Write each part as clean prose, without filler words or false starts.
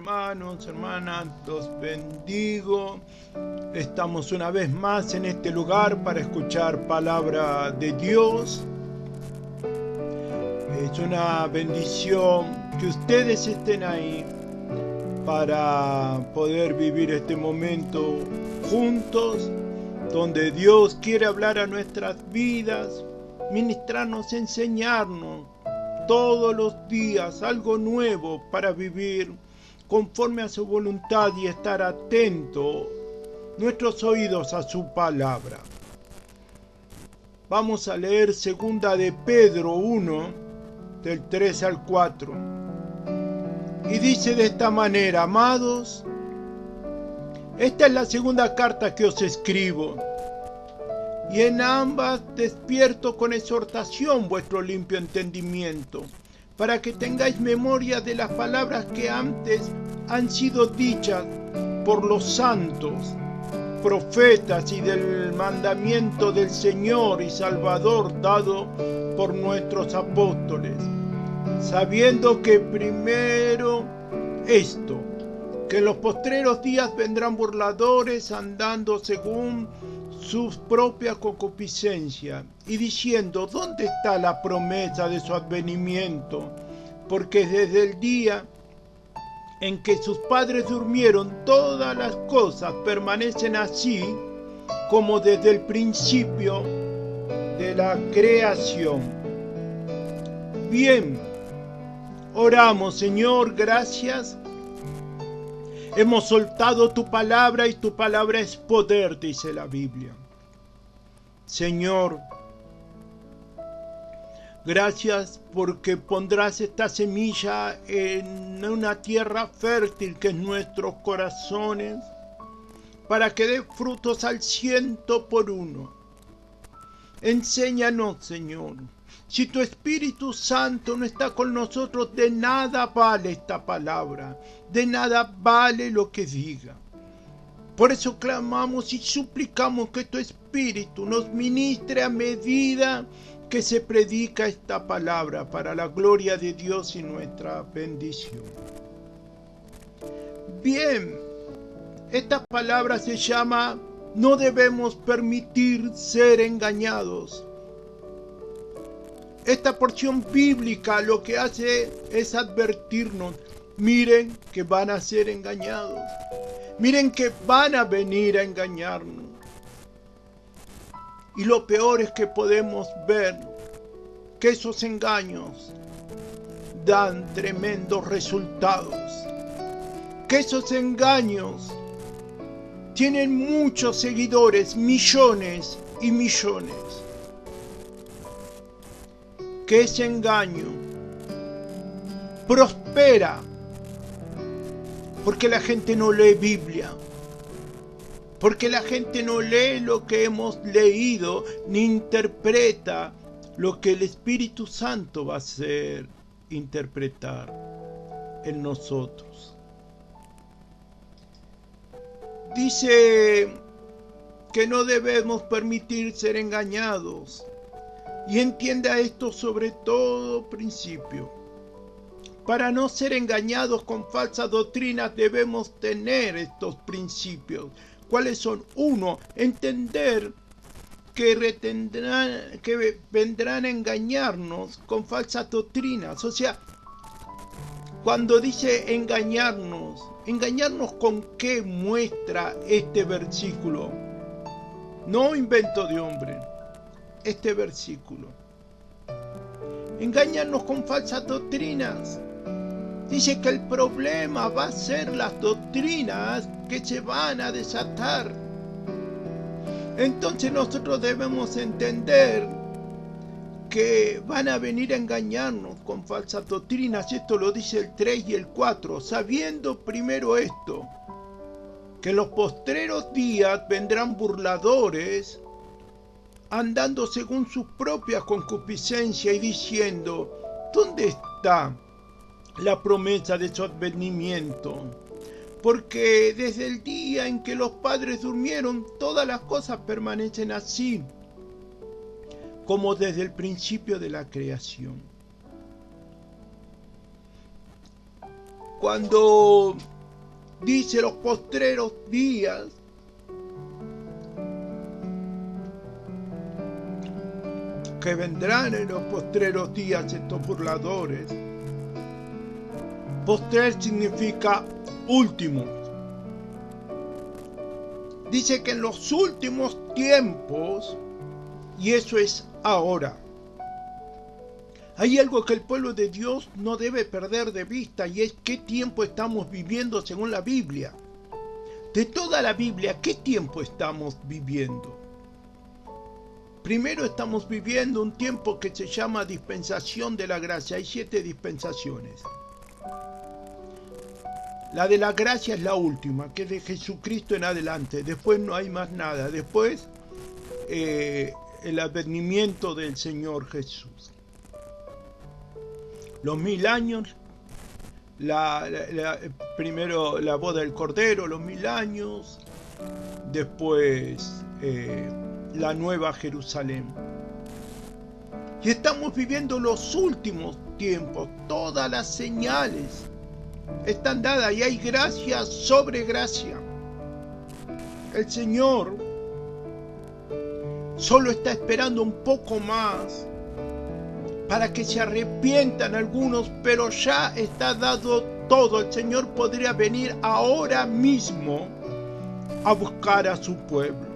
hermanos, hermanas, los bendigo. Estamos una vez más en este lugar para escuchar palabra de Dios. Es una bendición que ustedes estén ahí para poder vivir este momento juntos, donde Dios quiere hablar a nuestras vidas, ministrarnos, enseñarnos todos los días algo nuevo para vivir conforme a su voluntad y estar atento nuestros oídos a su palabra. Vamos a leer 2 de Pedro 1, del 3 al 4. Y dice de esta manera: amados, esta es la segunda carta que os escribo, y en ambas despierto con exhortación vuestro limpio entendimiento, para que tengáis memoria de las palabras que antes han sido dichas por los santos, profetas, y del mandamiento del Señor y Salvador dado por nuestros apóstoles, sabiendo que primero esto, que en los postreros días vendrán burladores andando según sus propias concupiscencias, y diciendo: ¿dónde está la promesa de su advenimiento? Porque desde el día en que sus padres durmieron, todas las cosas permanecen así como desde el principio de la creación. Bien, oramos. Señor, gracias. Hemos soltado tu palabra y tu palabra es poder, dice la Biblia. Señor, gracias porque pondrás esta semilla en una tierra fértil que es nuestros corazones, para que dé frutos al 100%. Enséñanos, Señor. Si tu Espíritu Santo no está con nosotros, de nada vale esta palabra, de nada vale lo que diga. Por eso clamamos y suplicamos que tu Espíritu nos ministre a medida que se predica esta palabra, para la gloria de Dios y nuestra bendición. Bien, esta palabra se llama: no debemos permitir ser engañados. Esta porción bíblica lo que hace es advertirnos: miren que van a ser engañados, miren que van a venir a engañarnos. Y lo peor es que podemos ver que esos engaños dan tremendos resultados, que esos engaños tienen muchos seguidores, millones y millones, que ese engaño prospera porque la gente no lee Biblia, porque la gente no lee lo que hemos leído, ni interpreta lo que el Espíritu Santo va a hacer interpretar en nosotros. Dice que no debemos permitir ser engañados. Y entienda esto sobre todo principio. Para no ser engañados con falsas doctrinas debemos tener estos principios. ¿Cuáles son? 1. Entender que vendrán a engañarnos con falsas doctrinas. O sea, cuando dice engañarnos, ¿engañarnos con qué muestra este versículo? No invento de hombre. Este versículo: engañarnos con falsas doctrinas. Dice que el problema va a ser las doctrinas que se van a desatar. Entonces nosotros debemos entender que van a venir a engañarnos con falsas doctrinas. Esto lo dice el 3 y el 4. Sabiendo primero esto, que en los postreros días vendrán burladores andando según sus propias concupiscencias, y diciendo: ¿dónde está la promesa de su advenimiento? Porque desde el día en que los padres durmieron, todas las cosas permanecen así como desde el principio de la creación. Cuando dice los postreros días, que vendrán en los postreros días estos burladores. Postrer significa último. Dice que en los últimos tiempos, y eso es ahora, hay algo que el pueblo de Dios no debe perder de vista, y es qué tiempo estamos viviendo según la Biblia. De toda la Biblia, ¿qué tiempo estamos viviendo? Primero estamos viviendo un tiempo que se llama dispensación de la gracia. Hay 7 dispensaciones. La de la gracia es la última, que es de Jesucristo en adelante. Después no hay más nada. Después el advenimiento del Señor Jesús. Los 1000 años, primero la boda del Cordero, los 1000 años. Después la nueva Jerusalén. Y estamos viviendo los últimos tiempos. Todas las señales están dadas y hay gracia sobre gracia. El Señor solo está esperando un poco más para que se arrepientan algunos, pero ya está dado todo. El Señor podría venir ahora mismo a buscar a su pueblo.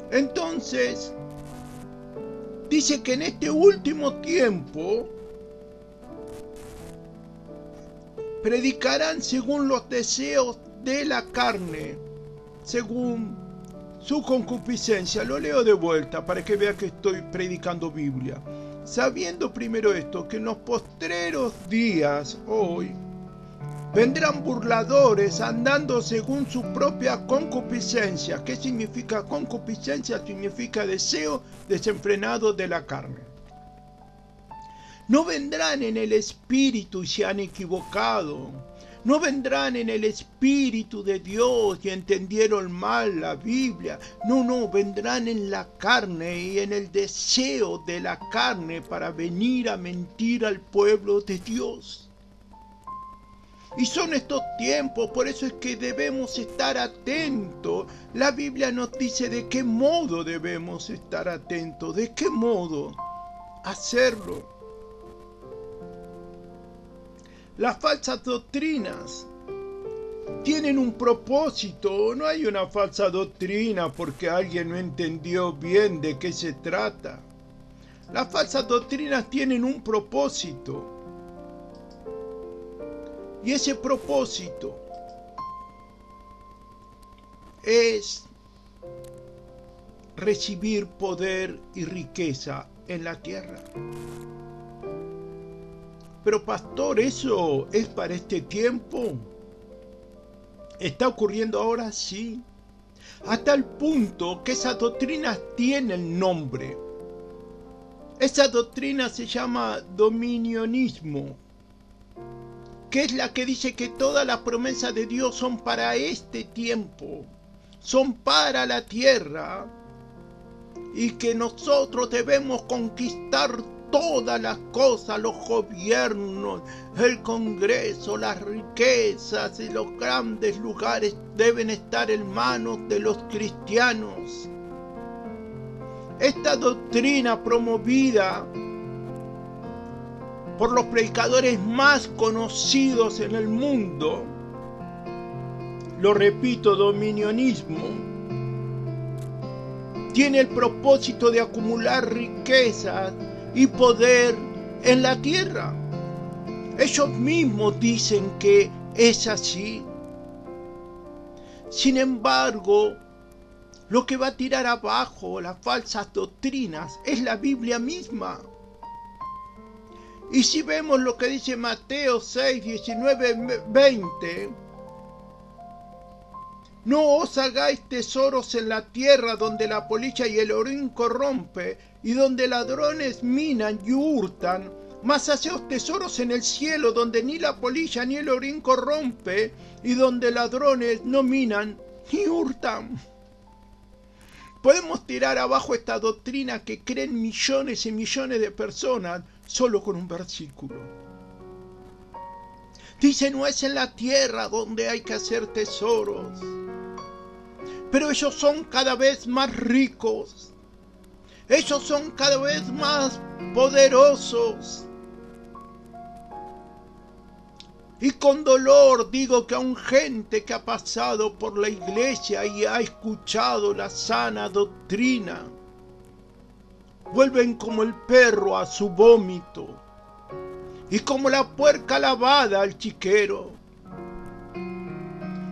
Entonces, dice que en este último tiempo predicarán según los deseos de la carne, según su concupiscencia. Lo leo de vuelta para que vea que estoy predicando Biblia. Sabiendo primero esto, que en los postreros días, hoy, vendrán burladores andando según su propia concupiscencia. ¿Qué significa concupiscencia? Significa deseo desenfrenado de la carne. No vendrán en el Espíritu y se han equivocado. No vendrán en el Espíritu de Dios y entendieron mal la Biblia. No, vendrán en la carne y en el deseo de la carne para venir a mentir al pueblo de Dios. Y son estos tiempos, por eso es que debemos estar atentos. La Biblia nos dice de qué modo debemos estar atentos, de qué modo hacerlo. Las falsas doctrinas tienen un propósito. No hay una falsa doctrina porque alguien no entendió bien de qué se trata. Las falsas doctrinas tienen un propósito. Y ese propósito es recibir poder y riqueza en la tierra. Pero pastor, ¿eso es para este tiempo? ¿Está ocurriendo ahora? Sí. Hasta el punto que esas doctrinas tienen nombre. Esa doctrina se llama dominionismo, que es la que dice que todas las promesas de Dios son para este tiempo, son para la tierra, y que nosotros debemos conquistar todas las cosas, los gobiernos, el Congreso, las riquezas y los grandes lugares deben estar en manos de los cristianos. Esta doctrina promovida por los predicadores más conocidos en el mundo, lo repito, dominionismo, tiene el propósito de acumular riquezas y poder en la tierra. Ellos mismos dicen que es así. Sin embargo, lo que va a tirar abajo las falsas doctrinas es la Biblia misma. Y si vemos lo que dice Mateo 6, 19, 20, no os hagáis tesoros en la tierra donde la polilla y el orín corrompe y donde ladrones minan y hurtan, mas haceos tesoros en el cielo donde ni la polilla ni el orín corrompe y donde ladrones no minan ni hurtan. Podemos tirar abajo esta doctrina que creen millones y millones de personas solo con un versículo. Dice, no es en la tierra donde hay que hacer tesoros. Pero ellos son cada vez más ricos. Ellos son cada vez más poderosos. Y con dolor digo que aún gente que ha pasado por la iglesia y ha escuchado la sana doctrina, vuelven como el perro a su vómito y como la puerca lavada al chiquero.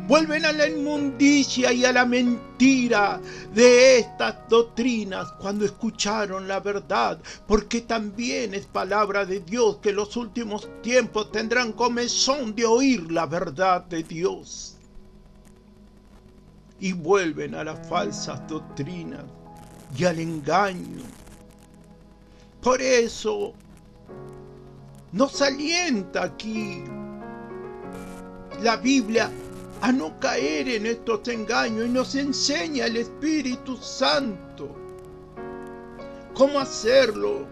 Vuelven a la inmundicia y a la mentira de estas doctrinas cuando escucharon la verdad, porque también es palabra de Dios que en los últimos tiempos tendrán comezón de oír la verdad de Dios. Y vuelven a las falsas doctrinas y al engaño. Por eso nos alienta aquí la Biblia a no caer en estos engaños y nos enseña el Espíritu Santo cómo hacerlo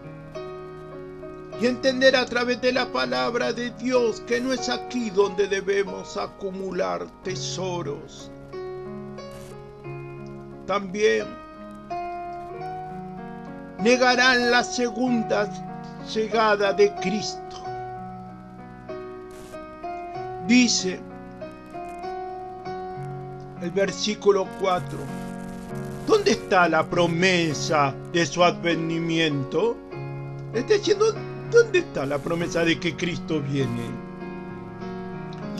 y entender a través de la palabra de Dios que no es aquí donde debemos acumular tesoros. También negarán la segunda llegada de Cristo. Dice el versículo 4. ¿Dónde está la promesa de su advenimiento? Está diciendo, ¿dónde está la promesa de que Cristo viene?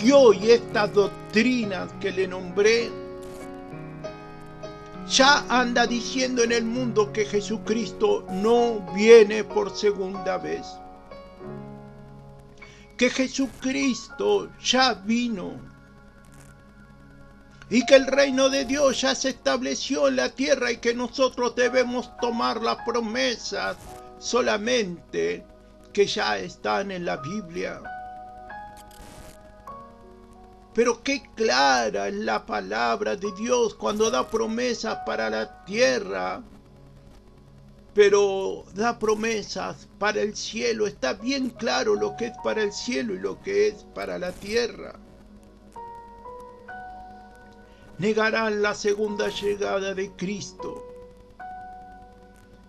Y hoy estas doctrinas que le nombré, ya anda diciendo en el mundo que Jesucristo no viene por segunda vez. Que Jesucristo ya vino. Y que el reino de Dios ya se estableció en la tierra y que nosotros debemos tomar las promesas solamente que ya están en la Biblia. Pero qué clara es la palabra de Dios cuando da promesas para la tierra, pero da promesas para el cielo. Está bien claro lo que es para el cielo y lo que es para la tierra. Negarán la segunda llegada de Cristo.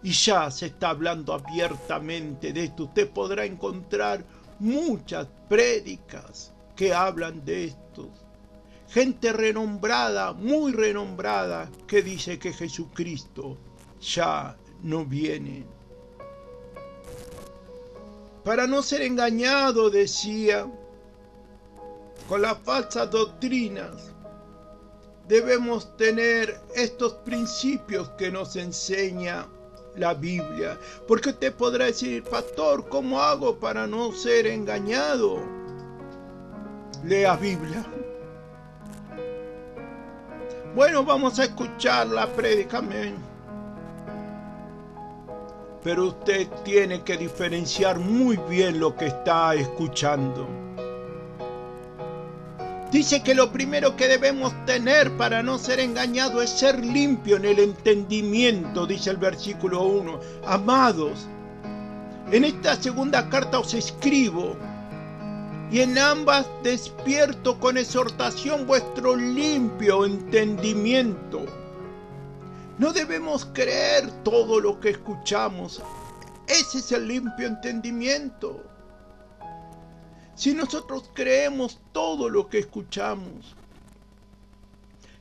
Y ya se está hablando abiertamente de esto. Usted podrá encontrar muchas prédicas que hablan de esto. Gente renombrada, muy renombrada, que dice que Jesucristo ya no viene. Para no ser engañado, decía, con las falsas doctrinas, debemos tener estos principios que nos enseña la Biblia. Porque usted podrá decir, pastor, ¿cómo hago para no ser engañado? Lea Biblia. Bueno, vamos a escuchar la prédica, amén. Pero usted tiene que diferenciar muy bien lo que está escuchando. Dice que lo primero que debemos tener para no ser engañado es ser limpio en el entendimiento, dice el versículo 1. Amados, en esta segunda carta os escribo, y en ambas despierto con exhortación vuestro limpio entendimiento. No debemos creer todo lo que escuchamos. Ese es el limpio entendimiento. Si nosotros creemos todo lo que escuchamos,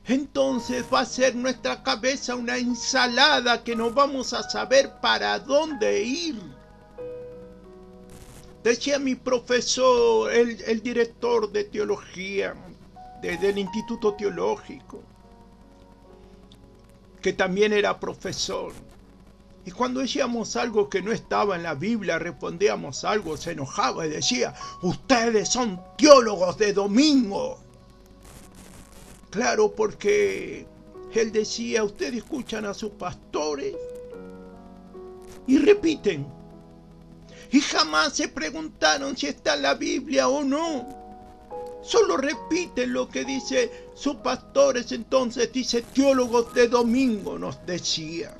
entonces va a ser nuestra cabeza una ensalada que no vamos a saber para dónde ir. Decía mi profesor, el director de teología del Instituto Teológico, que también era profesor. Y cuando decíamos algo que no estaba en la Biblia, respondíamos algo, se enojaba y decía, ustedes son teólogos de domingo. Claro, porque él decía, ustedes escuchan a sus pastores y repiten. Y jamás se preguntaron si está en la Biblia o no. Solo repiten lo que dice sus pastores, entonces dice teólogos de domingo, nos decía.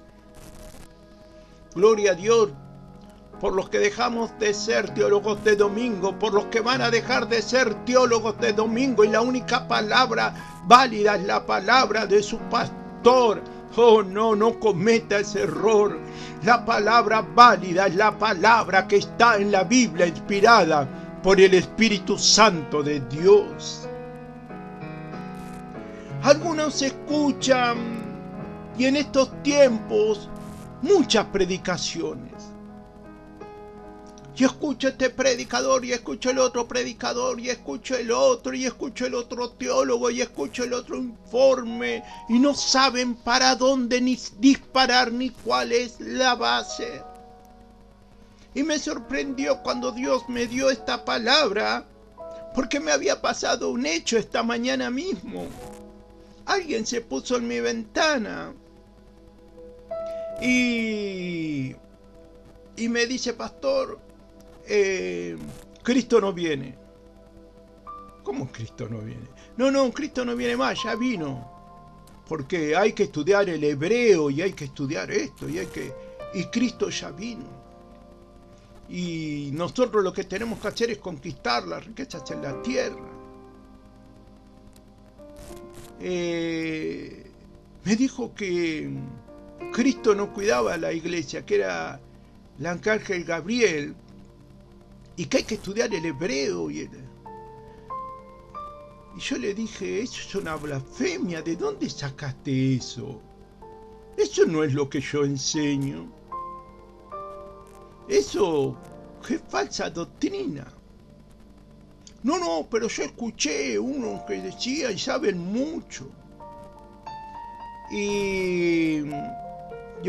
Gloria a Dios, por los que dejamos de ser teólogos de domingo, por los que van a dejar de ser teólogos de domingo, y la única palabra válida es la palabra de su pastor. Oh, no cometa ese error. La palabra válida es la palabra que está en la Biblia, inspirada por el Espíritu Santo de Dios. Algunos escuchan, y en estos tiempos, muchas predicaciones. Yo escucho este predicador, y escucho el otro predicador, y escucho el otro, y escucho el otro teólogo, y escucho el otro informe, y no saben para dónde ni disparar ni cuál es la base. Y me sorprendió cuando Dios me dio esta palabra, porque me había pasado un hecho esta mañana mismo. Alguien se puso en mi ventana y me dice: pastor, Cristo no viene. ¿Cómo Cristo no viene? No, Cristo no viene más, ya vino. Porque hay que estudiar el hebreo, y hay que estudiar esto, y Cristo ya vino. Y nosotros lo que tenemos que hacer es conquistar las riquezas en la tierra. Me dijo que Cristo no cuidaba a la iglesia, que era el arcángel Gabriel, y que hay que estudiar el hebreo. Y yo le dije: eso es una blasfemia, ¿de dónde sacaste eso? Eso no es lo que yo enseño. Eso es falsa doctrina. No, pero yo escuché uno que decía, y saben mucho. Y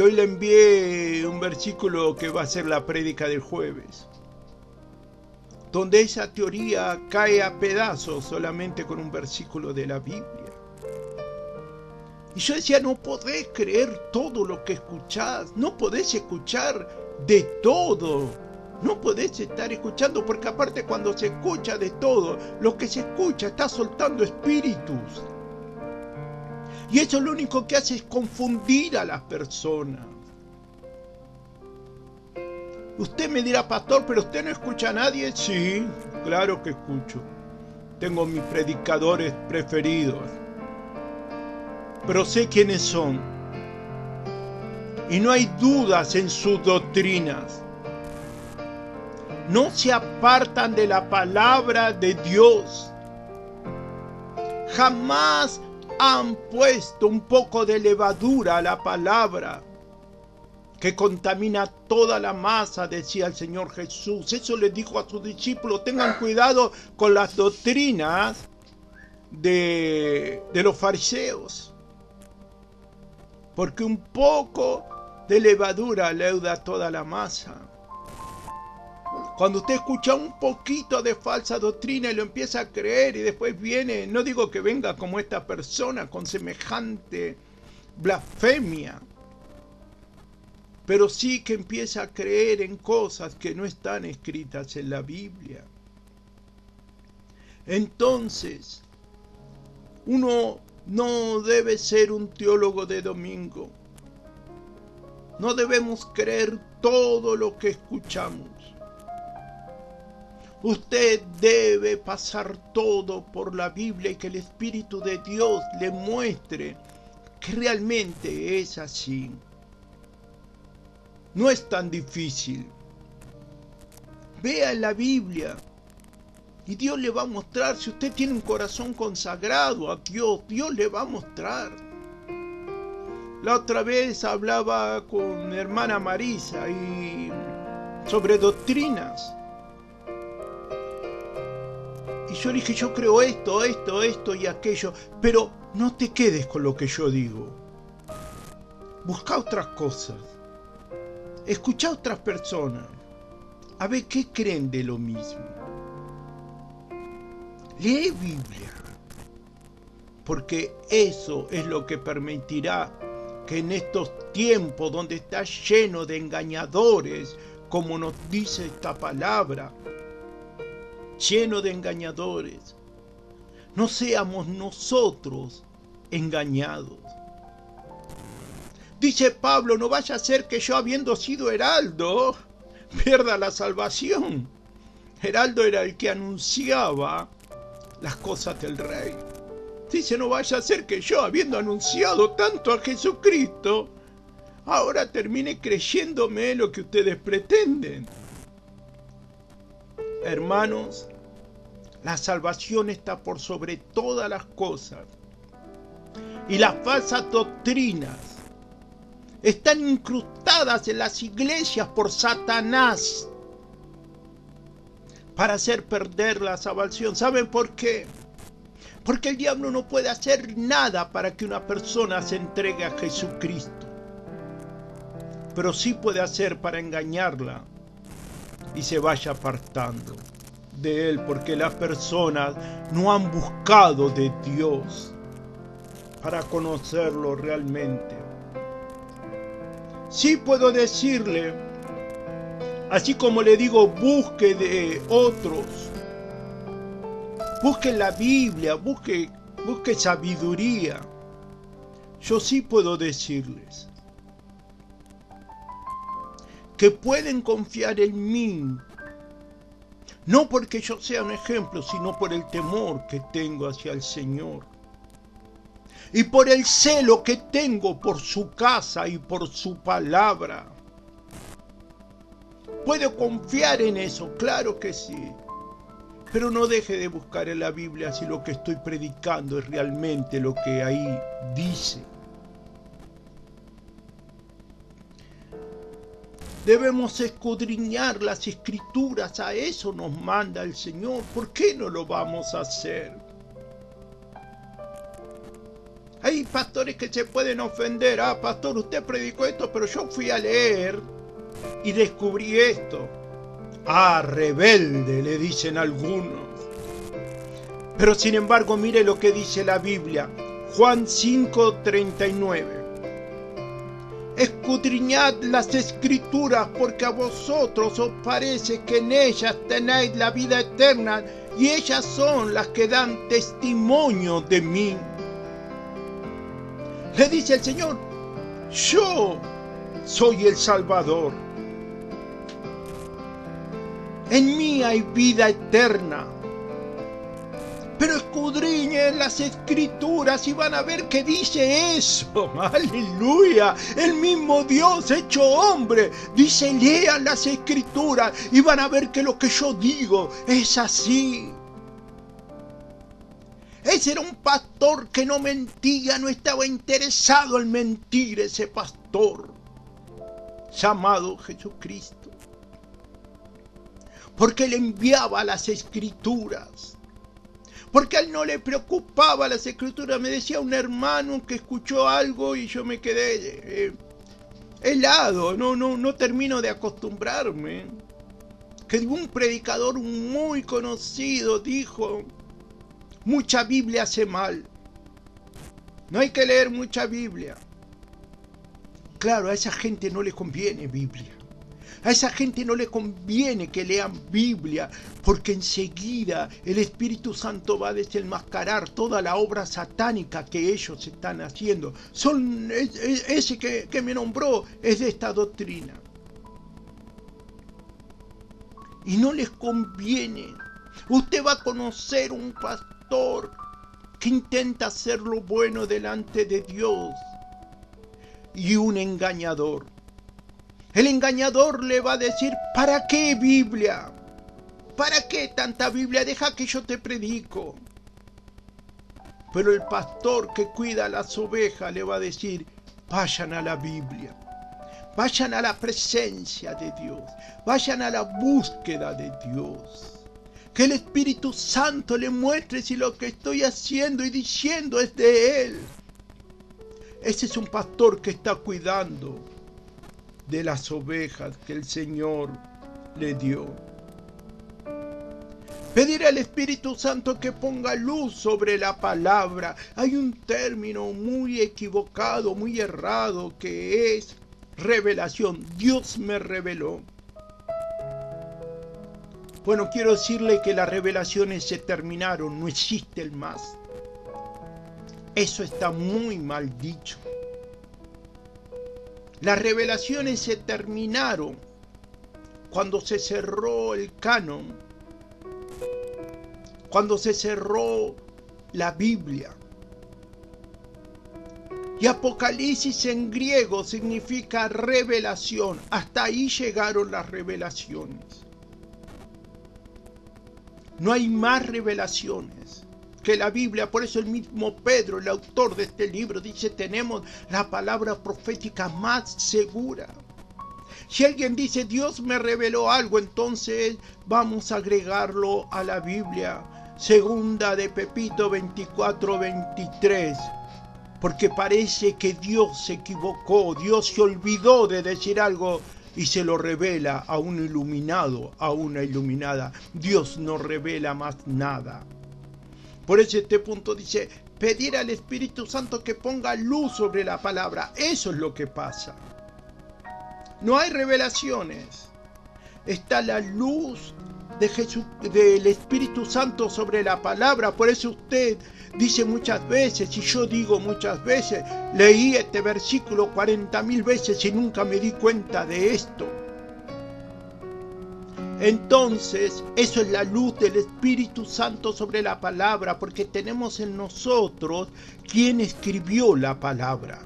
hoy le envié un versículo que va a ser la prédica del jueves, donde esa teoría cae a pedazos solamente con un versículo de la Biblia. Y yo decía: no podés creer todo lo que escuchás, no podés escuchar de todo. No podés estar escuchando, porque aparte cuando se escucha de todo, lo que se escucha está soltando espíritus. Y eso lo único que hace es confundir a las personas. Usted me dirá: pastor, ¿pero usted no escucha a nadie? Sí, claro que escucho. Tengo mis predicadores preferidos. Pero sé quiénes son. Y no hay dudas en sus doctrinas. No se apartan de la palabra de Dios. Jamás han puesto un poco de levadura a la palabra, que contamina toda la masa, decía el Señor Jesús. Eso les dijo a sus discípulos: tengan cuidado con las doctrinas de los fariseos, porque un poco de levadura leuda toda la masa. Cuando usted escucha un poquito de falsa doctrina y lo empieza a creer, y después viene, no digo que venga como esta persona con semejante blasfemia, pero sí que empieza a creer en cosas que no están escritas en la Biblia. Entonces, uno no debe ser un teólogo de domingo. No debemos creer todo lo que escuchamos. Usted debe pasar todo por la Biblia, y que el Espíritu de Dios le muestre que realmente es así. No es tan difícil. Vea en la Biblia y Dios le va a mostrar. Si usted tiene un corazón consagrado a Dios, Dios le va a mostrar. La otra vez hablaba con mi hermana Marisa y sobre doctrinas. Y yo le dije: yo creo esto y aquello. Pero no te quedes con lo que yo digo. Busca otras cosas. Escucha a otras personas. A ver qué creen de lo mismo. Lee Biblia. Porque eso es lo que permitirá que en estos tiempos donde está lleno de engañadores, como nos dice esta palabra, lleno de engañadores, no seamos nosotros engañados. Dice Pablo: no vaya a ser que yo, habiendo sido heraldo, pierda la salvación. Heraldo era el que anunciaba las cosas del rey. Dice, no vaya a ser que yo, habiendo anunciado tanto a Jesucristo, ahora termine creyéndome lo que ustedes pretenden. Hermanos, la salvación está por sobre todas las cosas. Y las falsas doctrinas están incrustadas en las iglesias por Satanás para hacer perder la salvación. ¿Saben por qué? Porque el diablo no puede hacer nada para que una persona se entregue a Jesucristo. Pero sí puede hacer para engañarla y se vaya apartando de él, porque las personas no han buscado de Dios para conocerlo realmente. Sí puedo decirle, así como le digo, busque de otros, busque la Biblia, busque sabiduría. Yo sí puedo decirles que pueden confiar en mí, no porque yo sea un ejemplo, sino por el temor que tengo hacia el Señor y por el celo que tengo por su casa y por su palabra. ¿Puedo confiar en eso? Claro que sí. Pero no deje de buscar en la Biblia si lo que estoy predicando es realmente lo que ahí dice. Debemos escudriñar las Escrituras, a eso nos manda el Señor. ¿Por qué no lo vamos a hacer? Hay pastores que se pueden ofender. Ah, pastor, usted predicó esto, pero yo fui a leer y descubrí esto. Ah, rebelde, le dicen algunos. Pero sin embargo, mire lo que dice la Biblia. Juan 5:39. Escudriñad las Escrituras, porque a vosotros os parece que en ellas tenéis la vida eterna, y ellas son las que dan testimonio de mí. Le dice el Señor, yo soy el Salvador. En mí hay vida eterna. Pero escudriñen las Escrituras y van a ver que dice eso. ¡Aleluya! El mismo Dios hecho hombre dice, lean las Escrituras y van a ver que lo que yo digo es así. Ese era un pastor que no mentía, no estaba interesado en mentir, ese pastor llamado Jesucristo. Porque él enviaba las Escrituras. Porque a él no le preocupaba las Escrituras. Me decía un hermano que escuchó algo y yo me quedé helado. No termino de acostumbrarme. Que un predicador muy conocido dijo, mucha Biblia hace mal. No hay que leer mucha Biblia. Claro, a esa gente no le conviene Biblia. A esa gente no le conviene que lean Biblia, porque enseguida el Espíritu Santo va a desenmascarar toda la obra satánica que ellos están haciendo. Ese que me nombró es de esta doctrina. Y no les conviene. Usted va a conocer un pastor que intenta hacer lo bueno delante de Dios y un engañador. El engañador le va a decir, ¿para qué Biblia? ¿Para qué tanta Biblia? Deja que yo te predico. Pero el pastor que cuida las ovejas le va a decir, vayan a la Biblia. Vayan a la presencia de Dios. Vayan a la búsqueda de Dios. Que el Espíritu Santo le muestre si lo que estoy haciendo y diciendo es de Él. Ese es un pastor que está cuidando de las ovejas que el Señor le dio. Pedir al Espíritu Santo que ponga luz sobre la palabra. Hay un término muy equivocado, muy errado, que es revelación. Dios me reveló. Bueno, quiero decirle que las revelaciones se terminaron, no existen más. Eso está muy mal dicho. Las revelaciones se terminaron cuando se cerró el canon, cuando se cerró la Biblia. Y Apocalipsis en griego significa revelación. Hasta ahí llegaron las revelaciones. No hay más revelaciones que la Biblia. Por eso el mismo Pedro, el autor de este libro, dice: tenemos la palabra profética más segura. Si alguien dice Dios me reveló algo, entonces vamos a agregarlo a la Biblia. Segunda de Pepito 24:23. Porque parece que Dios se equivocó, Dios se olvidó de decir algo y se lo revela a un iluminado, a una iluminada. Dios no revela más nada. Por eso este punto dice: pedir al Espíritu Santo que ponga luz sobre la palabra. Eso es lo que pasa. No hay revelaciones. Está la luz de Jesús, del Espíritu Santo sobre la palabra. Por eso usted dice muchas veces, y yo digo muchas veces, leí este versículo 40.000 veces y nunca me di cuenta de esto. Entonces, eso es la luz del Espíritu Santo sobre la palabra, porque tenemos en nosotros quien escribió la palabra.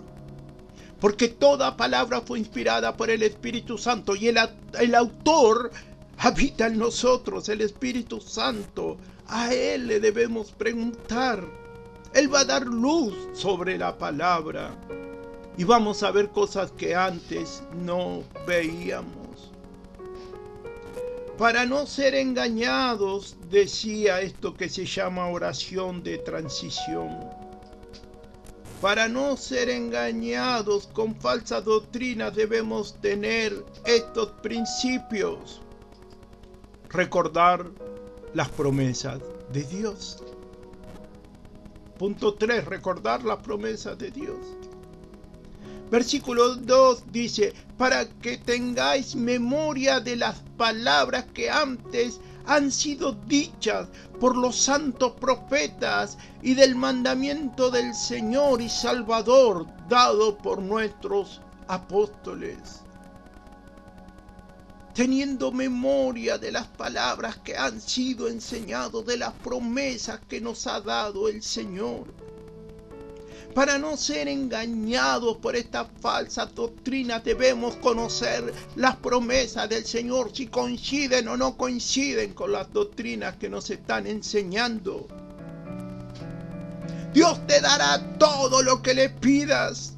Porque toda palabra fue inspirada por el Espíritu Santo y el autor habita en nosotros, el Espíritu Santo. A Él le debemos preguntar. Él va a dar luz sobre la palabra. Y vamos a ver cosas que antes no veíamos. Para no ser engañados, decía esto que se llama oración de transición. Para no ser engañados con falsas doctrinas debemos tener estos principios. Recordar las promesas de Dios. Punto 3. Recordar las promesas de Dios. Versículo 2 dice: para que tengáis memoria de las palabras que antes han sido dichas por los santos profetas y del mandamiento del Señor y Salvador dado por nuestros apóstoles. Teniendo memoria de las palabras que han sido enseñadas, de las promesas que nos ha dado el Señor. Para no ser engañados por estas falsas doctrinas debemos conocer las promesas del Señor, si coinciden o no coinciden con las doctrinas que nos están enseñando. Dios te dará todo lo que le pidas.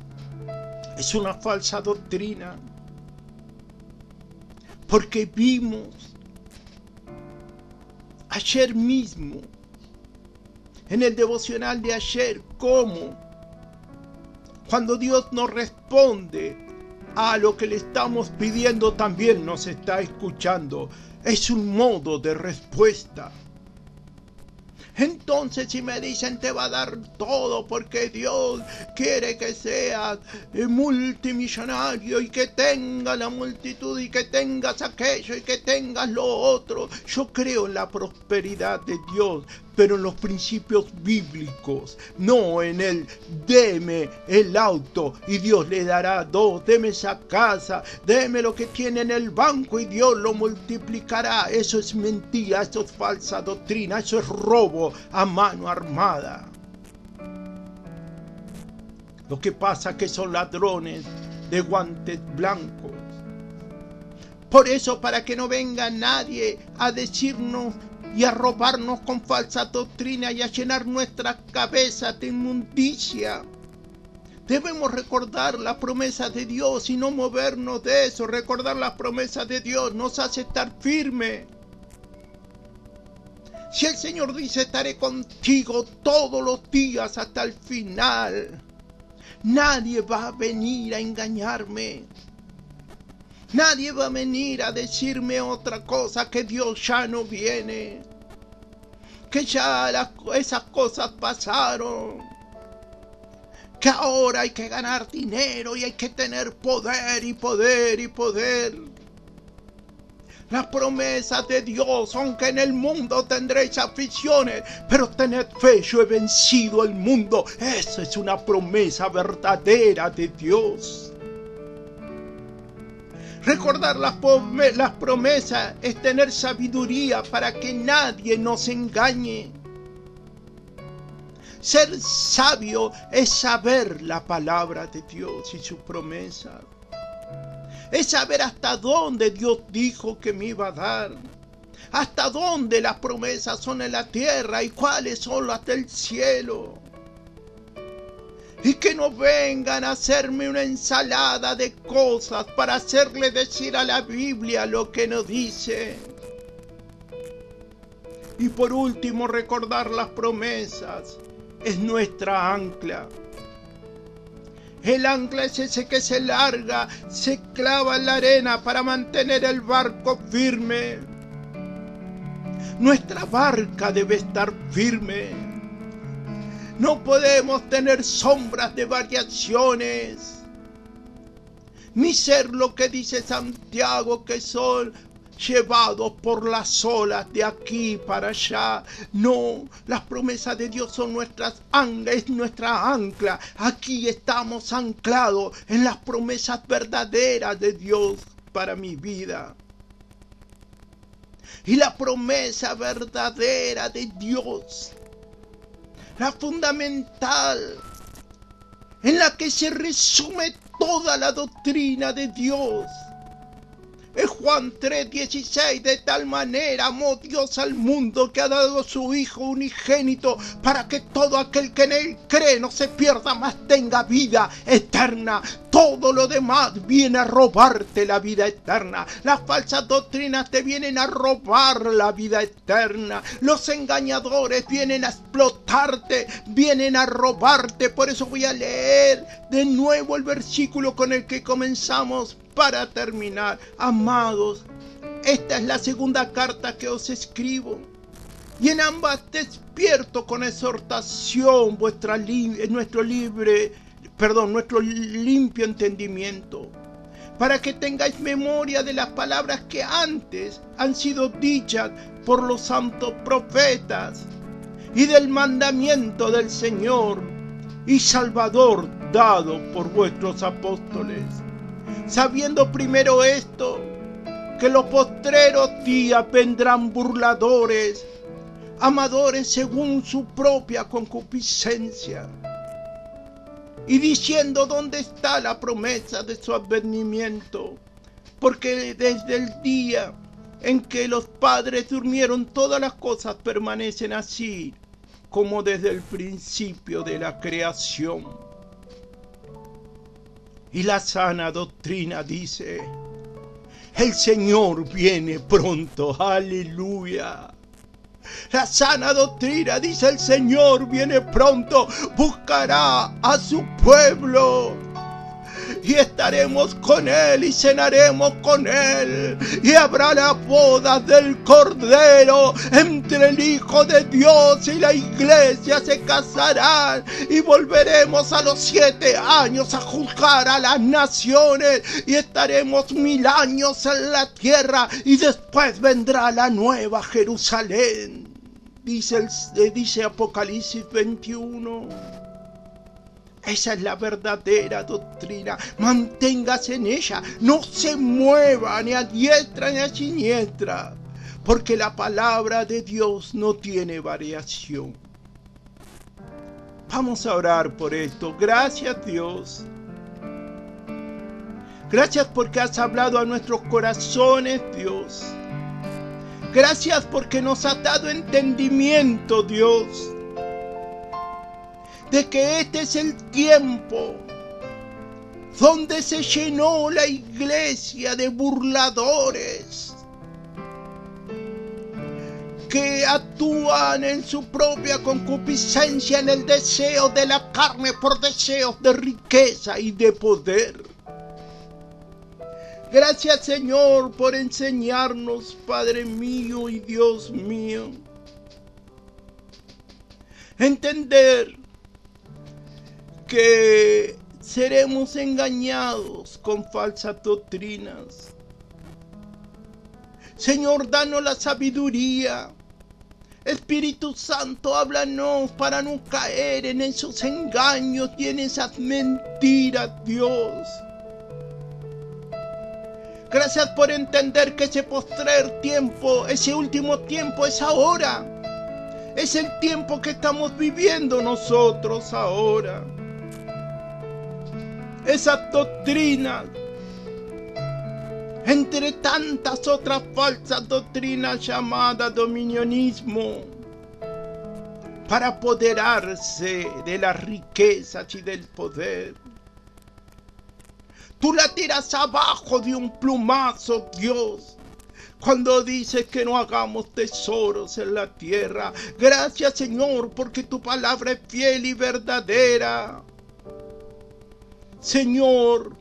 Es una falsa doctrina. Porque vimos ayer mismo, en el devocional de ayer, cómo cuando Dios nos responde a lo que le estamos pidiendo, también nos está escuchando. Es un modo de respuesta. Entonces, si me dicen te va a dar todo porque Dios quiere que seas multimillonario y que tengas la multitud y que tengas aquello y que tengas lo otro, yo creo en la prosperidad de Dios, pero en los principios bíblicos, no en el deme el auto y Dios le dará dos, deme esa casa, deme lo que tiene en el banco y Dios lo multiplicará. Eso es mentira, eso es falsa doctrina, eso es robo a mano armada. Lo que pasa es que son ladrones de guantes blancos. Por eso, para que no venga nadie a decirnos y a robarnos con falsa doctrina y a llenar nuestras cabezas de inmundicia, debemos recordar las promesas de Dios y no movernos de eso. Recordar las promesas de Dios nos hace estar firmes. Si el Señor dice estaré contigo todos los días hasta el final, nadie va a venir a engañarme. Nadie va a venir a decirme otra cosa, que Dios ya no viene, que ya esas cosas pasaron, que ahora hay que ganar dinero y hay que tener poder y poder y poder. Las promesas de Dios, aunque en el mundo tendréis aflicciones, pero tened fe, yo he vencido al mundo. Esa es una promesa verdadera de Dios. Recordar las promesas es tener sabiduría para que nadie nos engañe. Ser sabio es saber la palabra de Dios y sus promesas. Es saber hasta dónde Dios dijo que me iba a dar. Hasta dónde las promesas son en la tierra y cuáles son las del cielo. Y que no vengan a hacerme una ensalada de cosas para hacerle decir a la Biblia lo que no dice. Y por último, recordar las promesas es nuestra ancla. El ancla es ese que se larga, se clava en la arena para mantener el barco firme. Nuestra barca debe estar firme. No podemos tener sombras de variaciones, ni ser lo que dice Santiago, que son llevados por las olas de aquí para allá. No, las promesas de Dios son es nuestra ancla. Aquí estamos anclados en las promesas verdaderas de Dios para mi vida. Y la promesa verdadera de Dios, la fundamental, en la que se resume toda la doctrina de Dios, es Juan 3:16. De tal manera amó Dios al mundo que ha dado a su Hijo unigénito, para que todo aquel que en él cree no se pierda, mas tenga vida eterna. Todo lo demás viene a robarte la vida eterna. Las falsas doctrinas te vienen a robar la vida eterna. Los engañadores vienen a explotarte, vienen a robarte. Por eso voy a leer de nuevo el versículo con el que comenzamos para terminar. Amados, esta es la segunda carta que os escribo, y en ambas despierto con exhortación nuestro limpio entendimiento, para que tengáis memoria de las palabras que antes han sido dichas por los santos profetas, y del mandamiento del Señor y Salvador dado por vuestros apóstoles, sabiendo primero esto, que los postreros días vendrán burladores, amadores según su propia concupiscencia, y diciendo dónde está la promesa de su advenimiento, porque desde el día en que los padres durmieron todas las cosas permanecen así como desde el principio de la creación. Y la sana doctrina dice: el Señor viene pronto, aleluya. La sana doctrina dice: el Señor viene pronto, buscará a su pueblo, y estaremos con Él y cenaremos con Él, y habrá la boda del Cordero. Entre el Hijo de Dios y la Iglesia se casarán, y volveremos a los 7 años a juzgar a las naciones, y estaremos 1000 años en la tierra, y después vendrá la nueva Jerusalén, dice Apocalipsis 21. Esa es la verdadera doctrina. Manténgase en ella. No se mueva ni a diestra ni a siniestra, porque la palabra de Dios no tiene variación. Vamos a orar por esto. Gracias, Dios. Gracias porque has hablado a nuestros corazones, Dios. Gracias porque nos has dado entendimiento, Dios, de que este es el tiempo donde se llenó la iglesia de burladores que actúan en su propia concupiscencia, en el deseo de la carne, por deseos de riqueza y de poder. Gracias, Señor, por enseñarnos, Padre mío y Dios mío, entender que seremos engañados con falsas doctrinas. Señor, danos la sabiduría. Espíritu Santo, háblanos para no caer en esos engaños y en esas mentiras, Dios. Gracias por entender que ese postrer tiempo, ese último tiempo es ahora. Es el tiempo que estamos viviendo nosotros ahora. Esas doctrinas, entre tantas otras falsas doctrinas llamadas dominionismo, para apoderarse de las riquezas y del poder. Tú la tiras abajo de un plumazo, Dios, cuando dices que no hagamos tesoros en la tierra. Gracias, Señor, porque tu palabra es fiel y verdadera. Señor,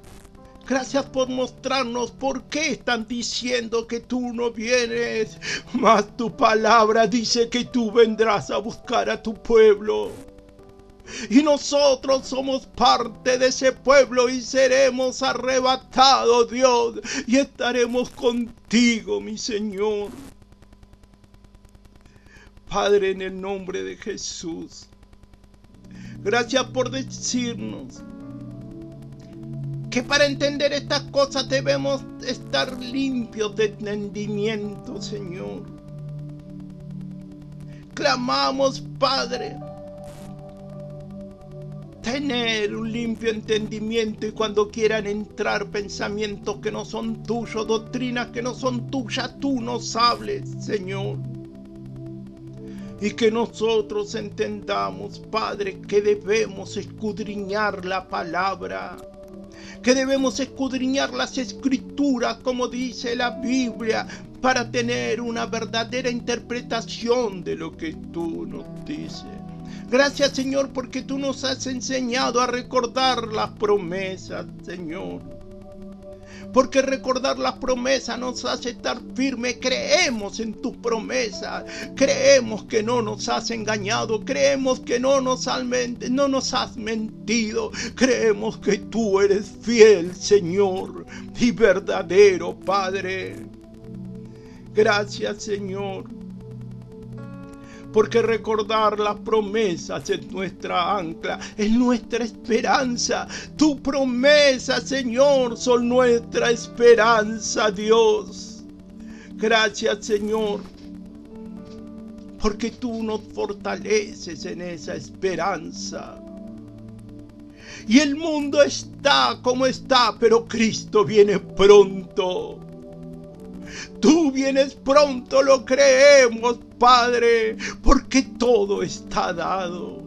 gracias por mostrarnos por qué están diciendo que tú no vienes, mas tu palabra dice que tú vendrás a buscar a tu pueblo. Y nosotros somos parte de ese pueblo y seremos arrebatados, Dios, y estaremos contigo, mi Señor. Padre, en el nombre de Jesús, gracias por decirnos que para entender estas cosas debemos estar limpios de entendimiento, Señor. Clamamos, Padre, tener un limpio entendimiento, y cuando quieran entrar pensamientos que no son tuyos, doctrinas que no son tuyas, tú nos hables, Señor. Y que nosotros entendamos, Padre, que debemos escudriñar la palabra, que debemos escudriñar las escrituras, como dice la Biblia, para tener una verdadera interpretación de lo que tú nos dices. Gracias, Señor, porque tú nos has enseñado a recordar las promesas, Señor. Porque recordar las promesas nos hace estar firmes. Creemos en tus promesas. Creemos que no nos has engañado. Creemos que no nos has mentido. Creemos que tú eres fiel, Señor, y verdadero, Padre. Gracias, Señor, porque recordar las promesas es nuestra ancla, es nuestra esperanza. Tu promesa, Señor, son nuestra esperanza, Dios. Gracias, Señor, porque tú nos fortaleces en esa esperanza. Y el mundo está como está, pero Cristo viene pronto. Tú vienes pronto, lo creemos, Padre, porque todo está dado.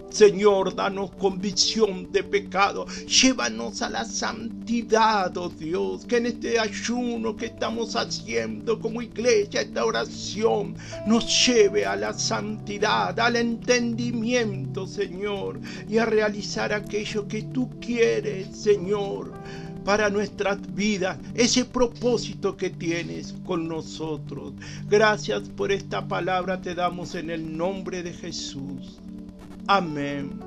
Señor, danos convicción de pecado, llévanos a la santidad, oh Dios, que en este ayuno que estamos haciendo como iglesia, esta oración, nos lleve a la santidad, al entendimiento, Señor, y a realizar aquello que tú quieres, Señor, para nuestras vidas, ese propósito que tienes con nosotros. Gracias por esta palabra, te damos en el nombre de Jesús. Amén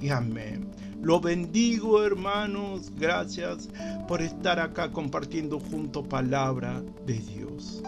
y amén. Lo bendigo, hermanos. Gracias por estar acá compartiendo junto palabra de Dios.